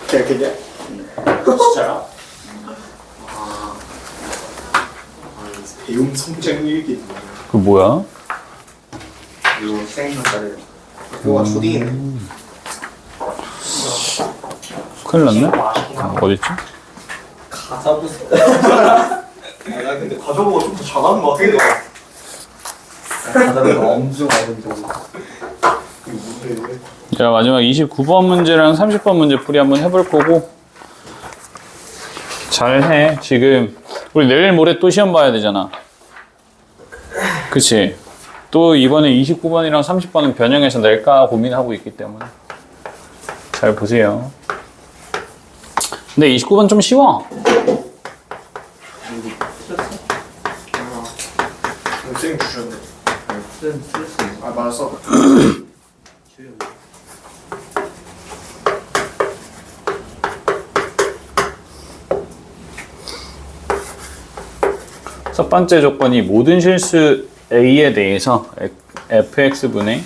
그냥 진짜야? 배움 성장 일기. 그 뭐야? 이거 생각나래. 이거가 초딩이네. 큰일 났네? 어딨지? 가사부. 나 근데 가사부가 좀 더 잘하는 것 같아. 가사부가 엄청 어려운데. 자, 마지막 29번 문제랑 30번 문제 풀이 한번 해볼 거고, 잘해. 지금 우리 내일 모레 또 시험 봐야 되잖아. 그치? 또 이번에 29번이랑 30번은 변형해서 낼까 고민하고 있기 때문에 잘 보세요. 근데 29번 좀 쉬워. 쌤 주셨네. 쌤 쓰였어. 아 맞았어. 첫 번째 조건이 모든 실수 A에 대해서 fx분의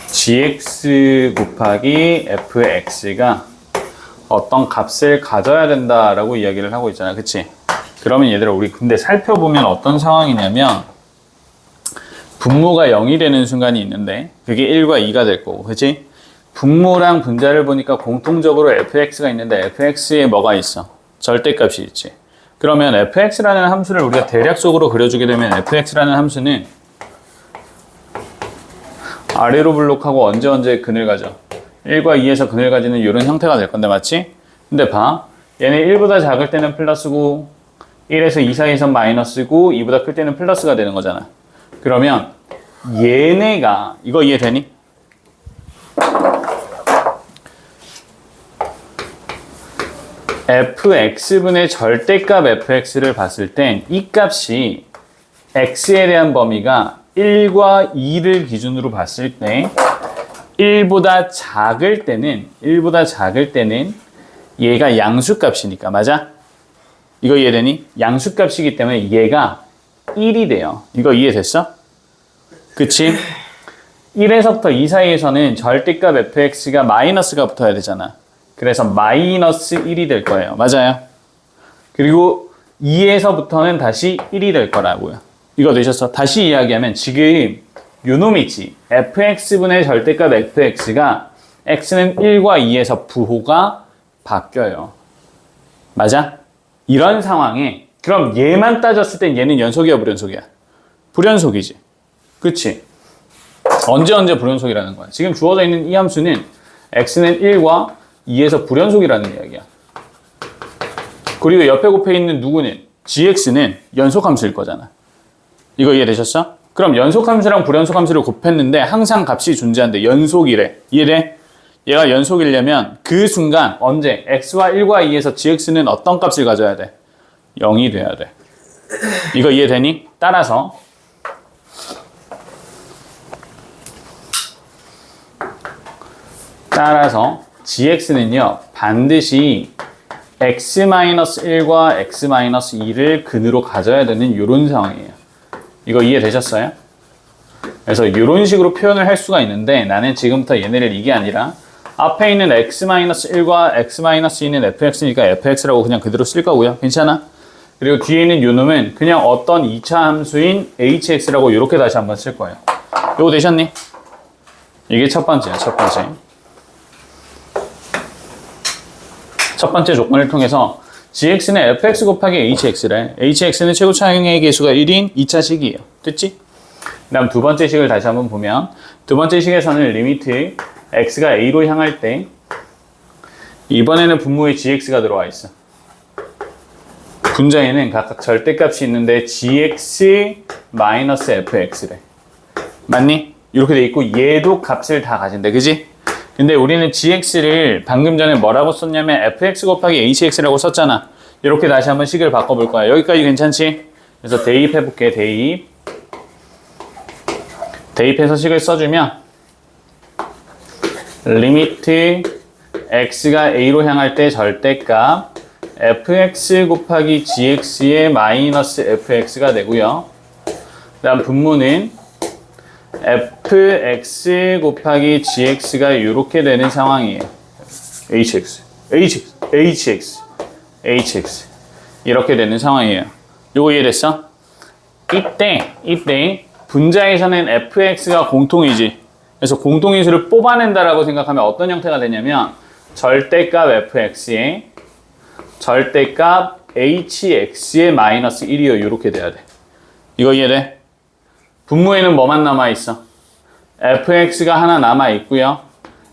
gx 곱하기 fx가 어떤 값을 가져야 된다라고 이야기를 하고 있잖아. 그치? 그러면 얘들아 우리 근데 살펴보면 어떤 상황이냐면 분모가 0이 되는 순간이 있는데 그게 1과 2가 될 거고, 그치? 분모랑 분자를 보니까 공통적으로 fx가 있는데 fx에 뭐가 있어? 절대값이 있지. 그러면 fx라는 함수를 우리가 대략적으로 그려주게 되면 fx라는 함수는 아래로 블록하고 언제 근을 가져? 1과 2에서 근을 가지는 이런 형태가 될 건데, 맞지? 근데 봐. 얘네 1보다 작을 때는 플러스고 1에서 2 사이에선 마이너스고 2보다 클 때는 플러스가 되는 거잖아. 그러면 얘네가 이거 이해되니? fx분의 절대값 fx를 봤을 땐 이 값이 x에 대한 범위가 1과 2를 기준으로 봤을 때 1보다 작을 때는 얘가 양수값이니까, 맞아? 이거 이해되니? 양수값이기 때문에 얘가 1이 돼요. 이거 이해됐어? 그치? 1에서부터 2 사이에서는 절대값 fx가 마이너스가 붙어야 되잖아. 그래서 마이너스 1이 될 거예요. 맞아요? 그리고 2에서부터는 다시 1이 될 거라고요. 이거 되셨어? 다시 이야기하면 지금 요놈 있지? fx분의 절대값 fx가 x는 1과 2에서 부호가 바뀌어요. 맞아? 이런 상황에 그럼 얘만 따졌을 땐 얘는 연속이야 불연속이야? 불연속이지. 그치? 언제 불연속이라는 거야? 지금 주어져 있는 이 함수는 x는 1과 2에서 불연속이라는 이야기야. 그리고 옆에 곱해 있는 누구는? gx는 연속함수일 거잖아. 이거 이해되셨어? 그럼 연속함수랑 불연속함수를 곱했는데 항상 값이 존재한대. 연속이래. 이해돼? 얘가 연속이려면 그 순간 언제? x와 1과 2에서 gx는 어떤 값을 가져야 돼? 0이 돼야 돼. 이거 이해되니? 따라서 gx는요 반드시 x-1과 x-2를 근으로 가져야 되는 이런 상황이에요. 이거 이해되셨어요? 그래서 이런 식으로 표현을 할 수가 있는데 나는 지금부터 얘네를 이게 아니라 앞에 있는 x-1과 x-2는 fx니까 fx라고 그냥 그대로 쓸 거고요. 괜찮아? 그리고 뒤에 있는 요 놈은 그냥 어떤 2차 함수인 hx라고 이렇게 다시 한번 쓸 거예요. 요거 되셨니? 이게 첫 번째야, 첫 번째. 첫 번째 조건을 통해서 gx는 fx 곱하기 hx래. hx는 최고 차항의 개수가 1인 2차 식이에요. 됐지? 그 다음 두 번째 식을 다시 한번 보면 두 번째 식에서는 리미트 x가 a로 향할 때 이번에는 분모에 gx가 들어와 있어. 분자에는 각각 절대값이 있는데 gx-fx래. 맞니? 이렇게 돼 있고 얘도 값을 다 가진대. 그지? 근데 우리는 gx를 방금 전에 뭐라고 썼냐면 fx 곱하기 hx라고 썼잖아. 이렇게 다시 한번 식을 바꿔볼 거야. 여기까지 괜찮지? 그래서 대입해볼게. 대입해서 식을 써주면 리미트 x가 a로 향할 때 절대값 fx 곱하기 gx의 마이너스 fx가 되고요. 그 다음 분모는 fx 곱하기 gx가 이렇게 되는 상황이에요. hx, hx, hx, hx 이렇게 되는 상황이에요. 요거 이해됐어? 이때 분자에서는 fx가 공통이지. 그래서 공통인수를 뽑아낸다라고 생각하면 어떤 형태가 되냐면 절대값 fx에 절대값 hx의 마이너스 1이요. 이렇게 돼야 돼. 이거 이해돼? 분모에는 뭐만 남아있어? fx가 하나 남아있고요.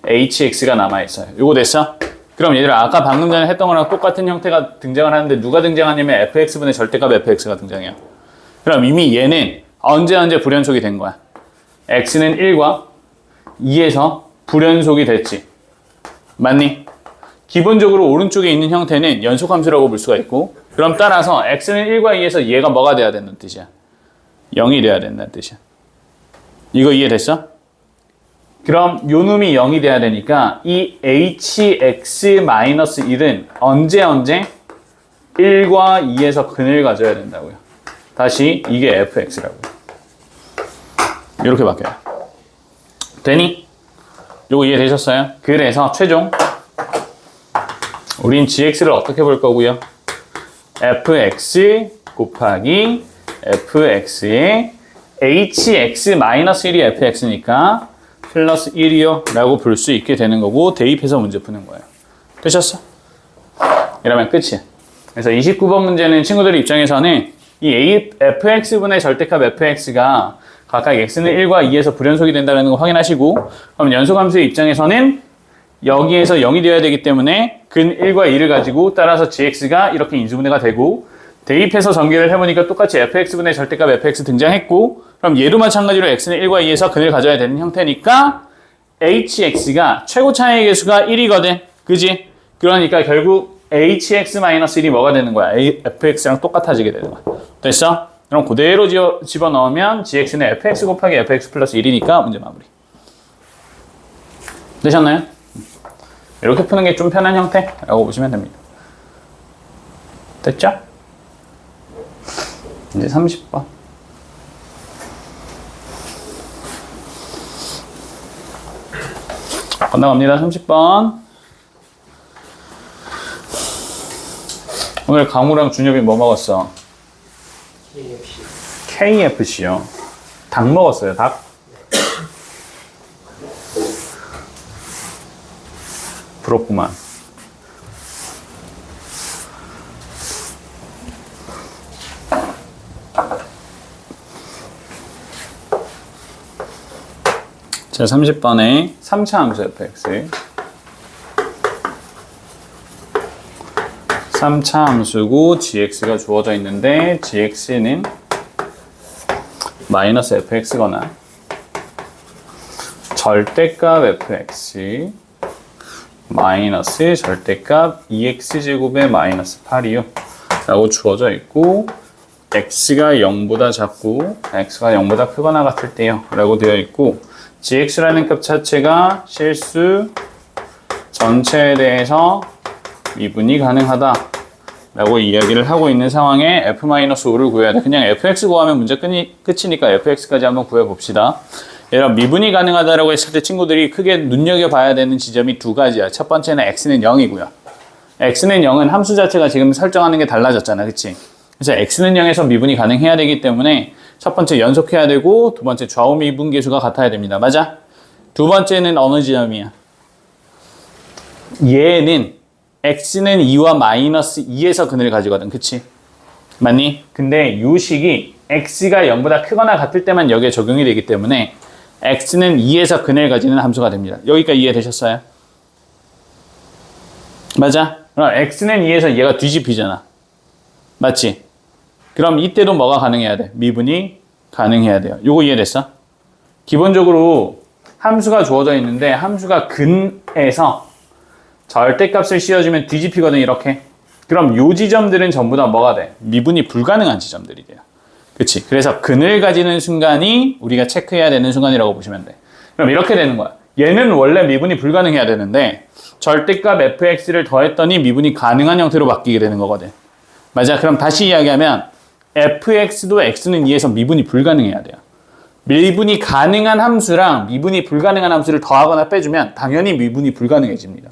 hx가 남아있어요. 요거 됐어? 그럼 얘들아 아까 방금 전에 했던 거랑 똑같은 형태가 등장을 하는데 누가 등장하냐면 fx분의 절대값 fx가 등장해요. 그럼 이미 얘는 언제 불연속이 된 거야. x는 1과 2에서 불연속이 됐지. 맞니? 기본적으로 오른쪽에 있는 형태는 연속함수라고 볼 수가 있고 그럼 따라서 x는 1과 2에서 얘가 뭐가 돼야 된다는 뜻이야? 0이 돼야 된다는 뜻이야. 이거 이해됐어? 그럼 요 놈이 0이 돼야 되니까 이 hx-1은 언제 1과 2에서 근을 가져야 된다고요. 다시 이게 fx라고요. 이렇게 바뀌어요. 되니? 요거 이해되셨어요? 그래서 최종 우린 gx를 어떻게 볼 거고요? fx 곱하기 fx의 hx-1이 fx니까 플러스 1이요 라고 볼 수 있게 되는 거고 대입해서 문제 푸는 거예요. 되셨어? 이러면 끝이야. 그래서 29번 문제는 친구들 입장에서는 이 fx분의 절대값 fx가 각각 x는 1과 2에서 불연속이 된다는 거 확인하시고 그럼 연속함수의 입장에서는 여기에서 0이 되어야 되기 때문에 근 1과 2를 가지고 따라서 gx가 이렇게 인수분해가 되고 대입해서 전개를 해보니까 똑같이 fx분의 절대값 fx 등장했고 그럼 얘도 마찬가지로 x는 1과 2에서 근을 가져야 되는 형태니까 hx가 최고 차이의 개수가 1이거든. 그지? 그러니까 결국 hx-1이 뭐가 되는 거야? fx랑 똑같아지게 되는 거야. 됐어? 그럼 그대로 집어넣으면 gx는 fx 곱하기 fx 플러스 1이니까 문제 마무리. 되셨나요? 이렇게 푸는 게 좀 편한 형태라고 보시면 됩니다. 됐죠? 이제 30번. 건너갑니다. 30번. 오늘 강우랑 준엽이 뭐 먹었어? KFC요. 닭 먹었어요, 닭? 부럽구만. 자, 30번에 3차 함수 fx 3차 함수고 gx가 주어져 있는데 gx는 마이너스 fx거나 절대값 fx 마이너스 절대값 2x제곱의 마이너스 8이요 라고 주어져 있고 x가 0보다 작고 x가 0보다 크거나 같을 때요 라고 되어 있고 gx라는 값 자체가 실수 전체에 대해서 미분이 가능하다 라고 이야기를 하고 있는 상황에 f-5를 구해야 돼. 그냥 fx 구하면 문제 끝이니까 fx까지 한번 구해봅시다. 얘랑 미분이 가능하다라고 했을 때 친구들이 크게 눈여겨봐야 되는 지점이 두 가지야. 첫 번째는 x는 0이고요. x는 0은 함수 자체가 지금 설정하는 게 달라졌잖아. 그치? 그래서 x는 0에서 미분이 가능해야 되기 때문에 첫 번째 연속해야 되고 두 번째 좌우 미분 계수가 같아야 됩니다. 맞아? 두 번째는 어느 지점이야? 얘는 x는 2와 마이너스 2에서 근을 가지거든. 그치? 맞니? 근데 이 식이 x가 0보다 크거나 같을 때만 여기에 적용이 되기 때문에 x는 2에서 근을 가지는 함수가 됩니다. 여기까지 이해되셨어요? 맞아? 그럼 x는 2에서 얘가 뒤집히잖아. 맞지? 그럼 이때도 뭐가 가능해야 돼? 미분이 가능해야 돼요. 요거 이해됐어? 기본적으로 함수가 주어져 있는데 함수가 근에서 절대값을 씌워주면 뒤집히거든 이렇게. 그럼 요 지점들은 전부 다 뭐가 돼? 미분이 불가능한 지점들이 돼요. 그치? 그래서 근을 가지는 순간이 우리가 체크해야 되는 순간이라고 보시면 돼. 그럼 이렇게 되는 거야. 얘는 원래 미분이 불가능해야 되는데 절대값 fx를 더했더니 미분이 가능한 형태로 바뀌게 되는 거거든. 맞아? 그럼 다시 이야기하면 fx도 x는 2에서 미분이 불가능해야 돼요. 미분이 가능한 함수랑 미분이 불가능한 함수를 더하거나 빼주면 당연히 미분이 불가능해집니다.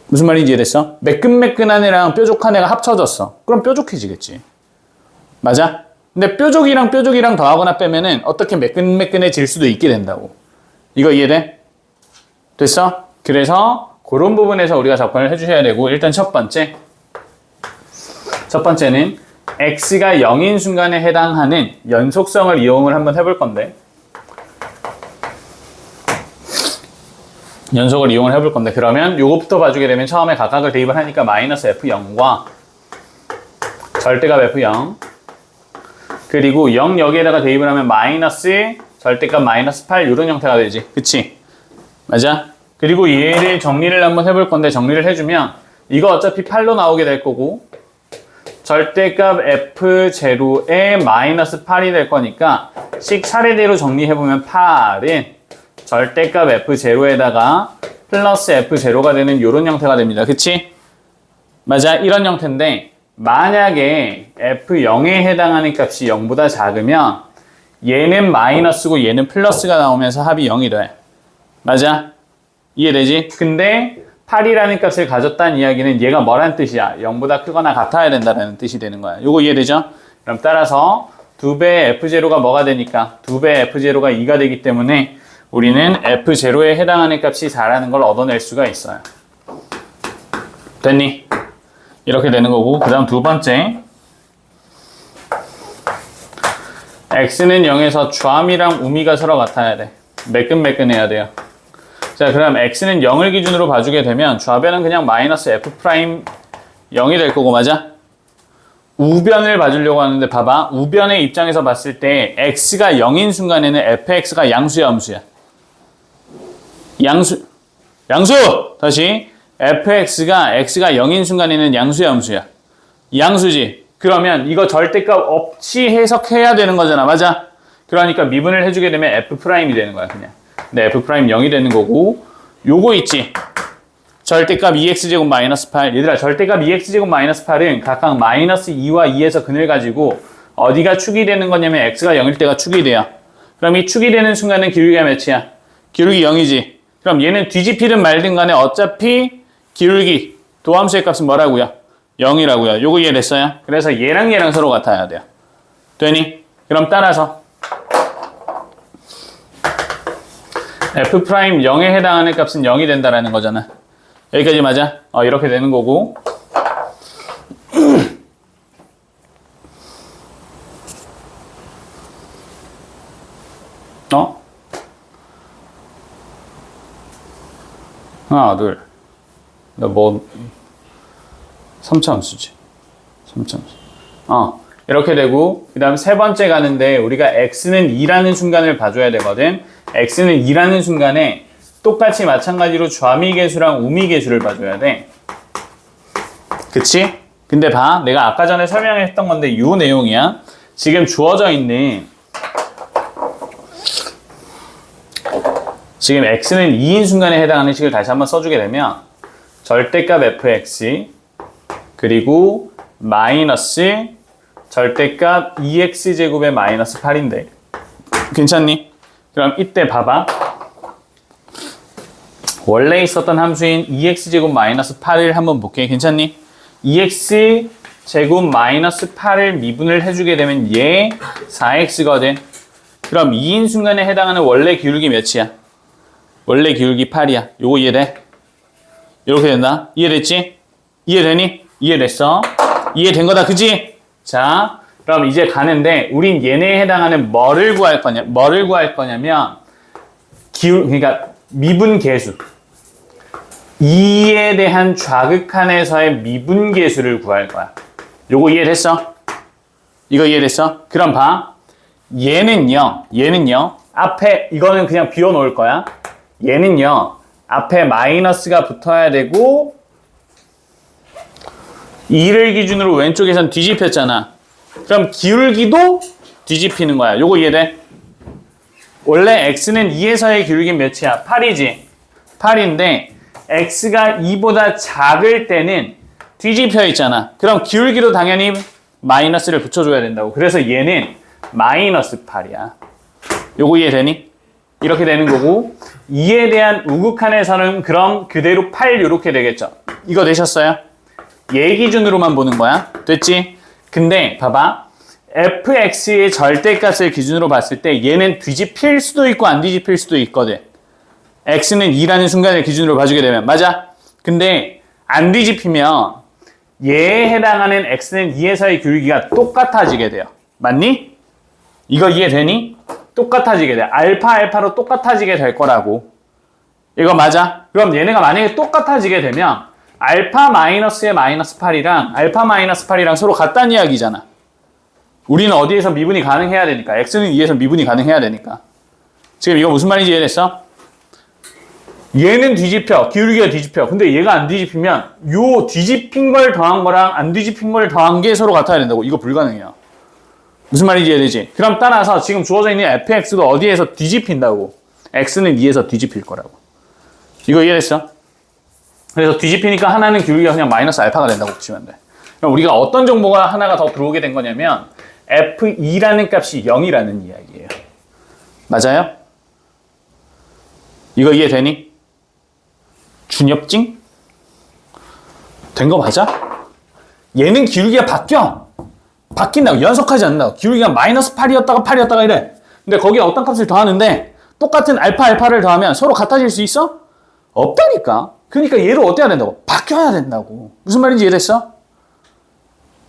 무슨 말인지 이해됐어? 매끈매끈한 애랑 뾰족한 애가 합쳐졌어. 그럼 뾰족해지겠지. 맞아? 근데 뾰족이랑 더하거나 빼면은 어떻게 매끈매끈해질 수도 있게 된다고. 이거 이해돼? 됐어? 그래서 그런 부분에서 우리가 접근을 해주셔야 되고, 일단 첫 번째는 x가 0인 순간에 해당하는 연속성을 이용을 한번 해볼 건데, 그러면 요거부터 봐주게 되면 처음에 각각을 대입을 하니까 마이너스 f0과 절대값 f0, 그리고 0 여기에다가 대입을 하면 마이너스 절대값 마이너스 8 이런 형태가 되지. 그치? 맞아? 그리고 얘를 정리를 한번 해볼 건데, 정리를 해주면 이거 어차피 8로 나오게 될 거고, 절대값 f0에 마이너스 8이 될 거니까 식 차례대로 정리해보면 8은 절대값 f0에다가 플러스 f0가 되는 이런 형태가 됩니다. 그치? 맞아? 이런 형태인데, 만약에 f0에 해당하는 값이 0보다 작으면 얘는 마이너스고 얘는 플러스가 나오면서 합이 0이 돼. 맞아? 이해되지? 근데 8이라는 값을 가졌다는 이야기는 얘가 뭐란 뜻이야? 0보다 크거나 같아야 된다는 뜻이 되는 거야. 요거 이해되죠? 그럼 따라서 2배의 f0가 뭐가 되니까? 2배의 f0가 2가 되기 때문에 우리는 f0에 해당하는 값이 4라는 걸 얻어낼 수가 있어요. 됐니? 이렇게 되는 거고, 그 다음 두 번째, x는 0에서 좌미랑 우미가 서로 같아야 돼. 매끈매끈해야 돼요. 자, 그럼 x는 0을 기준으로 봐주게 되면 좌변은 그냥 마이너스 f 프라임 0이 될 거고, 맞아? 우변을 봐주려고 하는데 봐봐. 우변의 입장에서 봤을 때 x가 0인 순간에는 fx가 양수야, 음수야? 양수! 다시. fx가 x가 0인 순간에는 양수야, 음수야? 양수지. 그러면 이거 절대값 없이 해석해야 되는 거잖아. 맞아? 그러니까 미분을 해주게 되면 f'이 되는 거야, 그냥. 근데 f'이 0이 되는 거고, 요거 있지? 절대값 2x제곱 마이너스 8. 얘들아, 절대값 2x제곱 마이너스 8은 각각 마이너스 2와 2에서 근을 가지고 어디가 축이 되는 거냐면 x가 0일 때가 축이 돼요. 그럼 이 축이 되는 순간은 기울기가 몇이야? 기울기 0이지. 그럼 얘는 뒤집히든 말든 간에 어차피 기울기, 도함수의 값은 뭐라고요? 0이라고요. 요거 이해됐어요? 그래서 얘랑 서로 같아야 돼요. 되니? 그럼 따라서 f'0에 해당하는 값은 0이 된다라는 거잖아. 여기까지 맞아? 이렇게 되는 거고. 하나, 둘. 뭐 3차함수지. 3차함수. 이렇게 되고, 그 다음 세 번째 가는데 우리가 x는 2라는 순간을 봐줘야 되거든. x는 2라는 순간에 똑같이 마찬가지로 좌미계수랑 우미계수를 봐줘야 돼. 그치? 근데 봐. 내가 아까 전에 설명했던 건데 이 내용이야. 지금 주어져 있는, 지금 x는 2인 순간에 해당하는 식을 다시 한번 써주게 되면 절대값 fx 그리고 마이너스 절대값 2x제곱의 마이너스 8인데 괜찮니? 그럼 이때 봐봐. 원래 있었던 함수인 2x제곱 마이너스 8을 한번 볼게. 괜찮니? 2x제곱 마이너스 8을 미분을 해주게 되면 얘 4x거든. 그럼 2인 순간에 해당하는 원래 기울기 몇이야? 원래 기울기 8이야. 요거 이해돼? 이렇게 된다. 이해됐지? 이해되니? 이해됐어? 이해된 거다. 그지? 자, 그럼 이제 가는데 우린 얘네에 해당하는 뭐를 구할 거냐면 그러니까 미분계수. 2에 대한 좌극한에서의 미분계수를 구할 거야. 요거 이해됐어? 이거 이해됐어? 그럼 봐. 얘는요. 앞에 이거는 그냥 비워놓을 거야. 얘는요. 앞에 마이너스가 붙어야 되고 2를 기준으로 왼쪽에선 뒤집혔잖아. 그럼 기울기도 뒤집히는 거야. 요거 이해돼? 원래 x는 2에서의 기울기는 몇이야? 8이지. 8인데 x가 2보다 작을 때는 뒤집혀 있잖아. 그럼 기울기도 당연히 마이너스를 붙여줘야 된다고. 그래서 얘는 마이너스 8이야. 요거 이해되니? 이렇게 되는 거고 2에 대한 우극한에서는 그럼 그대로 8 이렇게 되겠죠. 이거 되셨어요? 얘 기준으로만 보는 거야. 됐지? 근데 봐봐. fx의 절대값을 기준으로 봤을 때 얘는 뒤집힐 수도 있고 안 뒤집힐 수도 있거든. x는 2라는 순간을 기준으로 봐주게 되면. 맞아? 근데 안 뒤집히면 얘에 해당하는 x는 2에서의 기울기가 똑같아지게 돼요. 맞니? 이거 이해되니? 똑같아지게 돼. 알파로 똑같아지게 될 거라고. 이거 맞아? 그럼 얘네가 만약에 똑같아지게 되면 알파 마이너스의 마이너스 8이랑 알파 마이너스 8이랑 서로 같다는 이야기잖아. 우리는 어디에서 미분이 가능해야 되니까. x는 2에서 미분이 가능해야 되니까. 지금 이거 무슨 말인지 이해됐어? 얘는 뒤집혀. 기울기가 뒤집혀. 근데 얘가 안 뒤집히면 요 뒤집힌 걸 더한 거랑 안 뒤집힌 걸 더한 게 서로 같아야 된다고. 이거 불가능해요. 무슨 말인지 이해되지? 그럼 따라서 지금 주어져 있는 fx도 어디에서 뒤집힌다고. x는 2에서 뒤집힐 거라고. 이거 이해됐어? 그래서 뒤집히니까 하나는 기울기가 그냥 마이너스 알파가 된다고 보시면 돼. 그럼 우리가 어떤 정보가 하나가 더 들어오게 된 거냐면 f2라는 값이 0이라는 이야기예요. 맞아요? 이거 이해되니? 준엽증? 된 거 맞아? 얘는 기울기가 바뀌어. 바뀐다고. 연속하지 않는다고. 기울기가 마이너스 8이었다가 8이었다가 이래. 근데 거기에 어떤 값을 더하는데 똑같은 알파를 더하면 서로 같아질 수 있어? 없다니까. 그러니까 얘를 어떻게 해야 된다고? 바뀌어야 된다고. 무슨 말인지 이해됐어?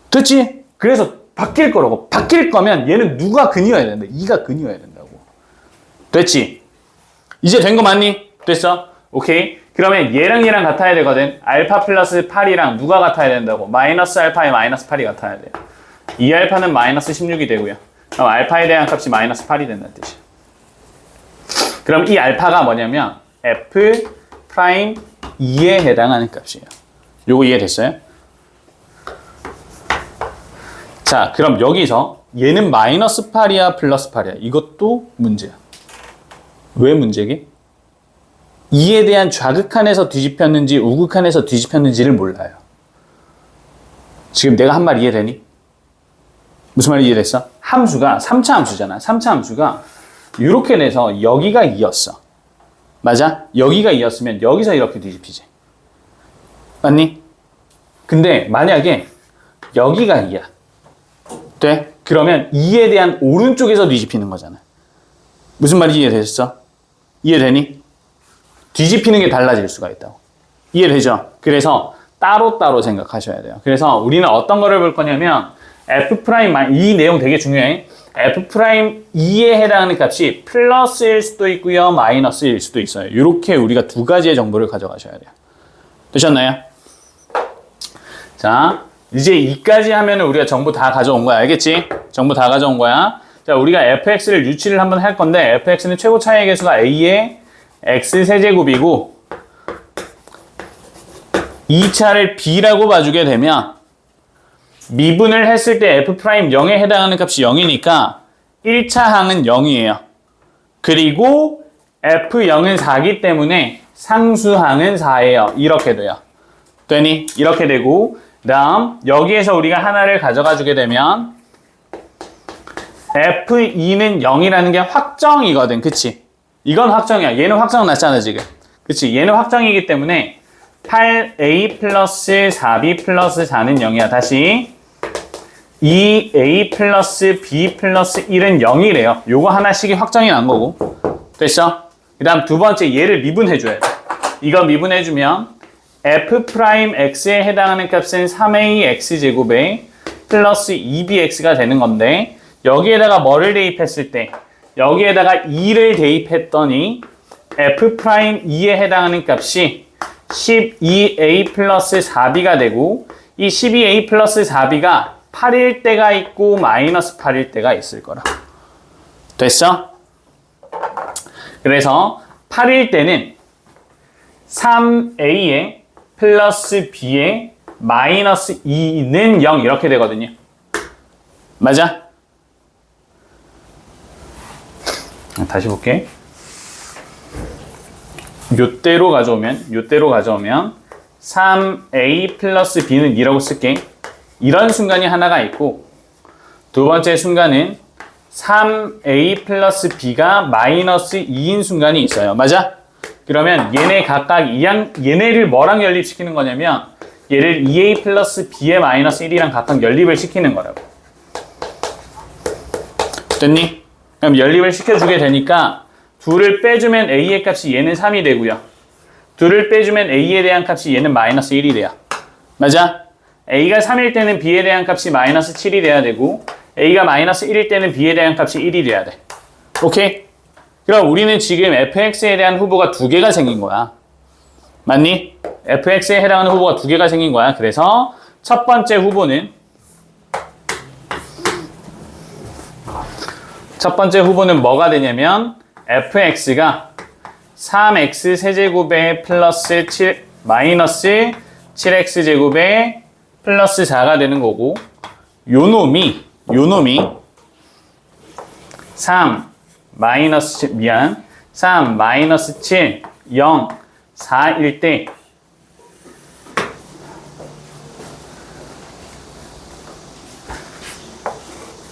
됐지? 그래서 바뀔 거라고. 바뀔 거면 얘는 누가 근이어야 된다. 2가 근이어야 된다고. 됐지? 이제 된 거 맞니? 됐어? 오케이. 그러면 얘랑 같아야 되거든. 알파 플러스 8이랑 누가 같아야 된다고? 마이너스 알파에 마이너스 8이 같아야 돼. 2알파는 마이너스 16이 되고요. 그럼 알파에 대한 값이 마이너스 8이 된다는 뜻이야. 그럼 이 알파가 뭐냐면 f 프라임 2에 해당하는 값이에요. 요거 이해됐어요? 자, 그럼 여기서 얘는 마이너스 8이야 플러스 8이야. 이것도 문제야. 왜 문제게? 2에 대한 좌극한에서 뒤집혔는지 우극한에서 뒤집혔는지를 몰라요. 지금 내가 한 말 이해되니? 무슨 말인지 이해됐어? 함수가 3차 함수잖아. 3차 함수가 이렇게 돼서 여기가 2였어. 맞아? 여기가 2였으면 여기서 이렇게 뒤집히지. 맞니? 근데 만약에 여기가 2야. 돼? 그러면 2에 대한 오른쪽에서 뒤집히는 거잖아. 무슨 말인지 이해됐어? 이해되니? 뒤집히는 게 달라질 수가 있다고. 이해되죠? 그래서 따로따로 생각하셔야 돼요. 그래서 우리는 어떤 거를 볼 거냐면 f 프라임, 이 내용 되게 중요해. f 프라임 2에 해당하는 값이 플러스일 수도 있고요, 마이너스일 수도 있어요. 이렇게 우리가 두 가지의 정보를 가져가셔야 돼요. 되셨나요? 자, 이제 2까지 하면 우리가 정보 다 가져온 거야. 알겠지? 정보 다 가져온 거야. 자, 우리가 fx를 유치를 한번 할 건데 fx는 최고 차이의 개수가 a의 x 세제곱이고 2차를 b라고 봐주게 되면 미분을 했을 때 f'0에 해당하는 값이 0이니까 1차 항은 0이에요. 그리고 f0은 4기 때문에 상수항은 4예요. 이렇게 돼요. 되니? 이렇게 되고 다음 여기에서 우리가 하나를 가져가 주게 되면 f2는 0이라는 게 확정이거든. 그치? 이건 확정이야. 얘는 확정 났잖아 지금. 그치? 얘는 확정이기 때문에 8a 플러스 4b 플러스 4는 0이야. 다시 2a 플러스 b 플러스 1은 0이래요. 요거 하나씩이 확정이 난 거고. 됐어? 그 다음 두 번째 얘를 미분해줘야 돼. 이거 미분해주면 f'x에 해당하는 값은 3ax제곱에 플러스 2bx가 되는 건데 여기에다가 뭐를 대입했을 때 여기에다가 2를 대입했더니 f'2에 해당하는 값이 12a 플러스 4b가 되고 이 12a 플러스 4b가 8일 때가 있고 마이너스 8일 때가 있을 거라. 됐어? 그래서 8일 때는 3a에 플러스 b에 마이너스 2는 0 이렇게 되거든요. 맞아? 다시 볼게. 요대로 가져오면 3a 플러스 b는 2라고 쓸게. 이런 순간이 하나가 있고 두 번째 순간은 3a 플러스 b가 마이너스 2인 순간이 있어요. 맞아? 그러면 얘네 각각 얘네를 뭐랑 연립시키는 거냐면 얘를 2a 플러스 b의 마이너스 1이랑 각각 연립을 시키는 거라고. 됐니? 그럼 연립을 시켜주게 되니까 둘을 빼주면 a의 값이 얘는 3이 되고요. 둘을 빼주면 a에 대한 값이 얘는 마이너스 1이 돼요. 맞아? a가 3일 때는 b에 대한 값이 마이너스 7이 돼야 되고 a가 마이너스 1일 때는 b에 대한 값이 1이 돼야 돼. 오케이? 그럼 우리는 지금 fx에 대한 후보가 두 개가 생긴 거야. 맞니? fx에 해당하는 후보가 두 개가 생긴 거야. 그래서 첫 번째 후보는 뭐가 되냐면 fx가 3x 세제곱에 플러스 7 마이너스 7x 제곱에 플러스 4가 되는 거고 요 놈이 3 마이너스 7 0 4일 때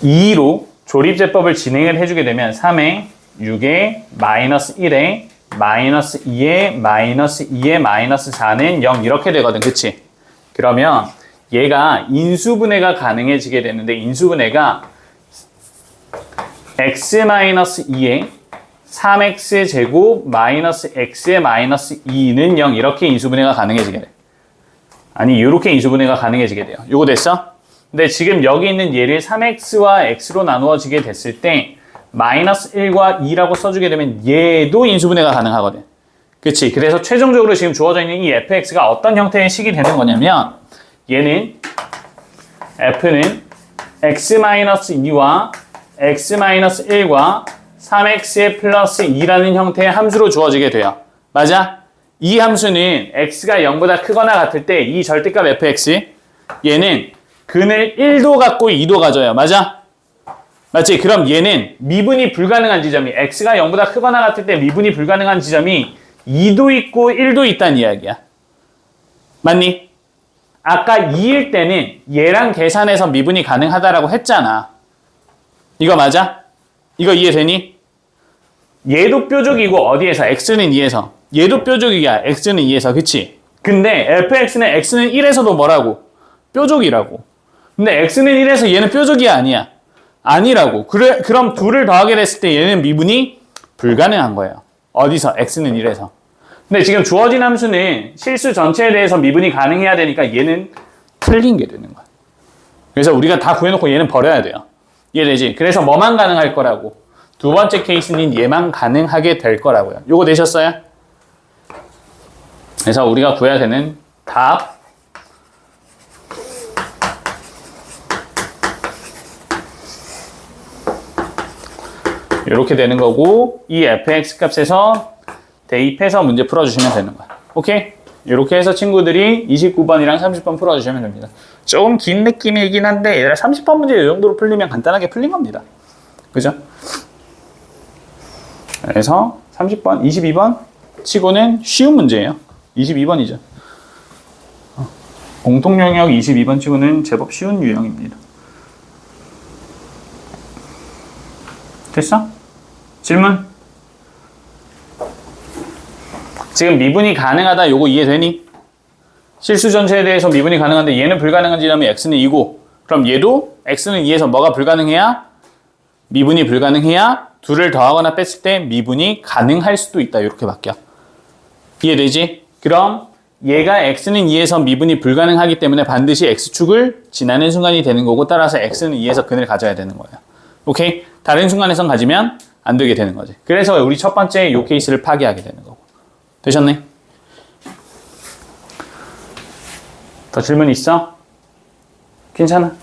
2로 조립제법을 진행을 해주게 되면 3에 6에 마이너스 1에 마이너스 2에 마이너스 2에 마이너스 4는 0 이렇게 되거든. 그치? 그러면 얘가 인수분해가 가능해지게 되는데 인수분해가 x-2에 3x 제곱 마이너스 x의 마이너스 2는 0 이렇게 인수분해가 가능해지게 돼. 아니 이렇게 인수분해가 가능해지게 돼요. 요거 됐어? 근데 지금 여기 있는 얘를 3x와 x로 나누어지게 됐을 때 마이너스 1과 2라고 써주게 되면 얘도 인수분해가 가능하거든. 그치? 그래서 최종적으로 지금 주어져 있는 이 fx가 어떤 형태의 식이 되는 거냐면 얘는 f는 x-2와 x-1과 3x의 플러스 2라는 형태의 함수로 주어지게 돼요. 맞아? 이 함수는 x가 0보다 크거나 같을 때 이 절대값 fx 얘는 근을 1도 갖고 2도 가져요. 맞아? 맞지? 그럼 얘는 미분이 불가능한 지점이 x가 0보다 크거나 같을 때 미분이 불가능한 지점이 2도 있고 1도 있다는 이야기야. 맞니? 아까 2일 때는 얘랑 계산해서 미분이 가능하다라고 했잖아. 이거 맞아? 이거 이해되니? 얘도 뾰족이고 어디에서? x는 2에서. 얘도 뾰족이야. x는 2에서. 그치? 근데 fx는 x는 1에서도 뭐라고? 뾰족이라고. 근데 x는 1에서 얘는 뾰족이 아니야. 아니라고. 그럼 둘을 더하게 됐을 때 얘는 미분이 불가능한 거예요. 어디서? x는 1에서. 근데 지금 주어진 함수는 실수 전체에 대해서 미분이 가능해야 되니까 얘는 틀린 게 되는 거야. 그래서 우리가 다 구해놓고 얘는 버려야 돼요. 이해되지? 그래서 뭐만 가능할 거라고? 두 번째 케이스는 얘만 가능하게 될 거라고요. 요거 되셨어요? 그래서 우리가 구해야 되는 답 이렇게 되는 거고 이 fx 값에서 대입해서 문제 풀어주시면 되는 거야. 오케이? 이렇게 해서 친구들이 29번이랑 30번 풀어주시면 됩니다. 조금 긴 느낌이긴 한데 얘들아 30번 문제 이 정도로 풀리면 간단하게 풀린 겁니다. 그죠? 그래서 30번, 22번 치고는 쉬운 문제예요. 22번이죠. 공통영역 22번 치고는 제법 쉬운 유형입니다. 됐어? 질문? 지금 미분이 가능하다 요거 이해되니? 실수 전체에 대해서 미분이 가능한데 얘는 불가능한 지점이 x는 2고 그럼 얘도 x는 2에서 뭐가 불가능해야? 미분이 불가능해야 둘을 더하거나 뺐을 때 미분이 가능할 수도 있다. 이렇게 바뀌어. 이해되지? 그럼 얘가 x는 2에서 미분이 불가능하기 때문에 반드시 x축을 지나는 순간이 되는 거고 따라서 x는 2에서 근을 가져야 되는 거예요. 오케이? 다른 순간에선 가지면 안 되게 되는 거지. 그래서 우리 첫 번째 이 케이스를 파괴하게 되는 거고. 되셨네? 더 질문 있어? 괜찮아?